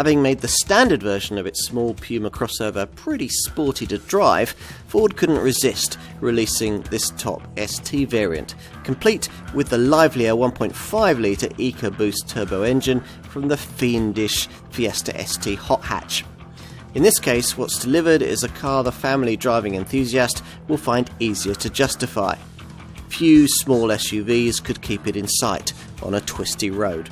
Having made the standard version of its small Puma crossover pretty sporty to drive, Ford couldn't resist releasing this top ST variant, complete with the livelier 1.5-litre EcoBoost turbo engine from the fiendish Fiesta ST hot hatch. In this case, what's delivered is a car the family driving enthusiast will find easier to justify. Few small SUVs could keep it in sight on a twisty road.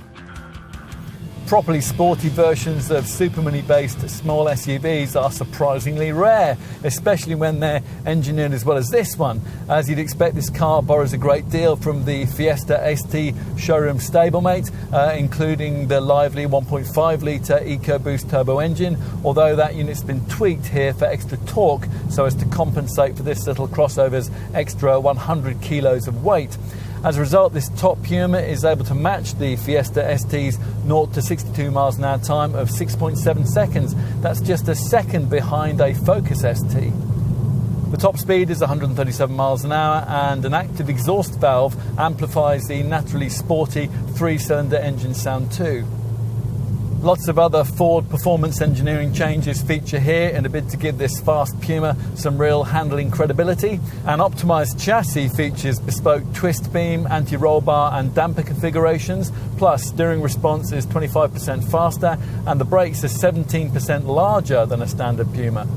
Properly sporty versions of supermini-based small SUVs are surprisingly rare, especially when they're engineered as well as this one. As you'd expect, this car borrows a great deal from the Fiesta ST showroom stablemate, including the lively 1.5-litre EcoBoost turbo engine, although that unit's been tweaked here for extra torque so as to compensate for this little crossover's extra 100 kilos of weight. As a result, this top Puma is able to match the Fiesta ST's 0 to 62 miles an hour time of 6.7 seconds. That's just a second behind a Focus ST. The top speed is 137 miles an hour, and an active exhaust valve amplifies the naturally sporty 3-cylinder engine sound too. Lots of other Ford performance engineering changes feature here in a bid to give this fast Puma some real handling credibility. An optimised chassis features bespoke twist beam, anti-roll bar and damper configurations, plus steering response is 25% faster and the brakes are 17% larger than a standard Puma.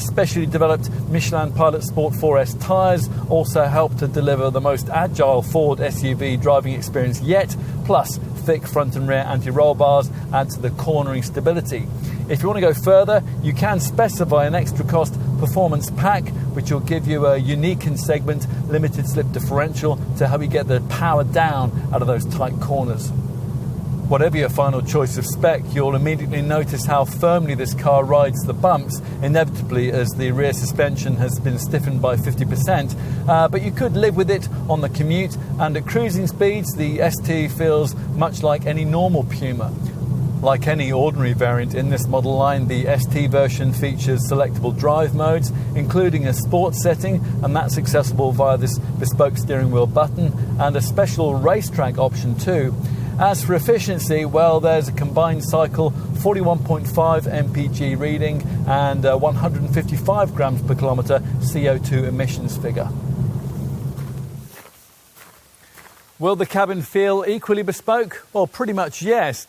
Specially developed Michelin Pilot Sport 4S tyres also help to deliver the most agile Ford SUV driving experience yet, plus thick front and rear anti-roll bars add to the cornering stability. If you want to go further, you can specify an extra cost performance pack, which will give you a unique in segment limited slip differential to help you get the power down out of those tight corners. Whatever your final choice of spec, you'll immediately notice how firmly this car rides the bumps, inevitably as the rear suspension has been stiffened by 50%, but you could live with it on the commute, and at cruising speeds the ST feels much like any normal Puma. Like any ordinary variant in this model line, the ST version features selectable drive modes, including a sports setting, and that's accessible via this bespoke steering wheel button, and a special racetrack option too. As for efficiency, well, there's a combined cycle 41.5 mpg reading and 155 grams per kilometre CO2 emissions figure. Will the cabin feel equally bespoke? Well, pretty much yes.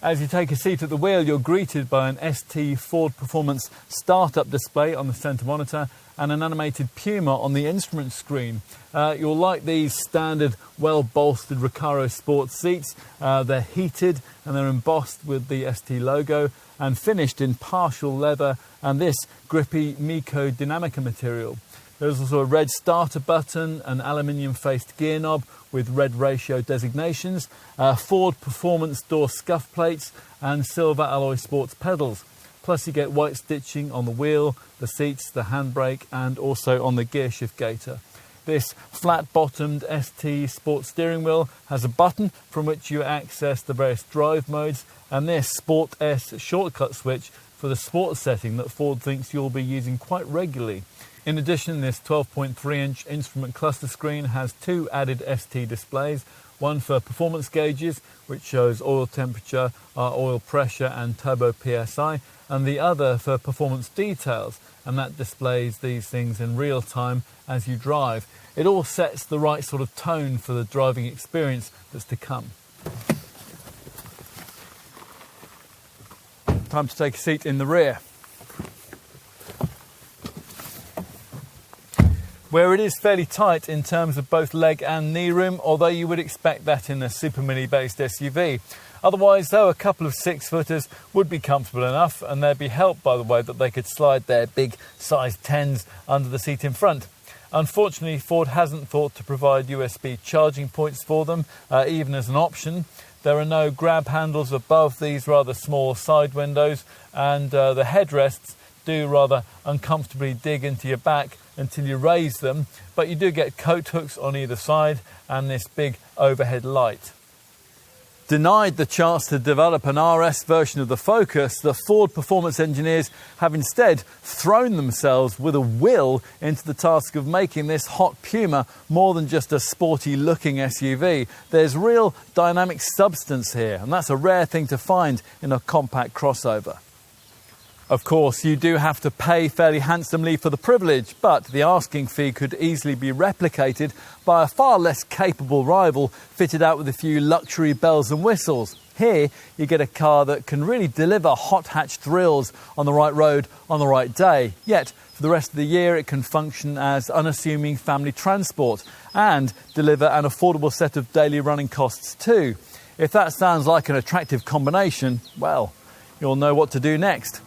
As you take a seat at the wheel, you're greeted by an ST Ford Performance startup display on the centre monitor and an animated Puma on the instrument screen. You'll like these standard, well-bolstered Recaro Sport seats. They're heated and they're embossed with the ST logo and finished in partial leather and this grippy Mico Dinamica material. There's also a red starter button, an aluminium-faced gear knob with red ratio designations, Ford Performance door scuff plates and silver alloy sports pedals. Plus you get white stitching on the wheel, the seats, the handbrake and also on the gear shift gaiter. This flat-bottomed ST Sport steering wheel has a button from which you access the various drive modes, and this Sport S shortcut switch for the sports setting that Ford thinks you'll be using quite regularly. In addition, this 12.3-inch instrument cluster screen has two added ST displays, one for performance gauges, which shows oil temperature, oil pressure and turbo PSI, and the other for performance details, and that displays these things in real time as you drive. It all sets the right sort of tone for the driving experience that's to come. Time to take a seat in the rear. Where it is fairly tight in terms of both leg and knee room, although you would expect that in a supermini based SUV. Otherwise, though, a couple of 6-footers would be comfortable enough, and they'd be helped by the way that they could slide their big size 10s under the seat in front. Unfortunately, Ford hasn't thought to provide USB charging points for them, even as an option. There are no grab handles above these rather small side windows, and the headrests do rather uncomfortably dig into your back until you raise them, but you do get coat hooks on either side and this big overhead light. Denied the chance to develop an RS version of the Focus, the Ford performance engineers have instead thrown themselves with a will into the task of making this hot Puma more than just a sporty looking SUV. There's real dynamic substance here, and that's a rare thing to find in a compact crossover. Of course, you do have to pay fairly handsomely for the privilege, but the asking fee could easily be replicated by a far less capable rival fitted out with a few luxury bells and whistles. Here, you get a car that can really deliver hot hatch thrills on the right road on the right day. Yet, for the rest of the year, it can function as unassuming family transport and deliver an affordable set of daily running costs too. If that sounds like an attractive combination, well, you'll know what to do next.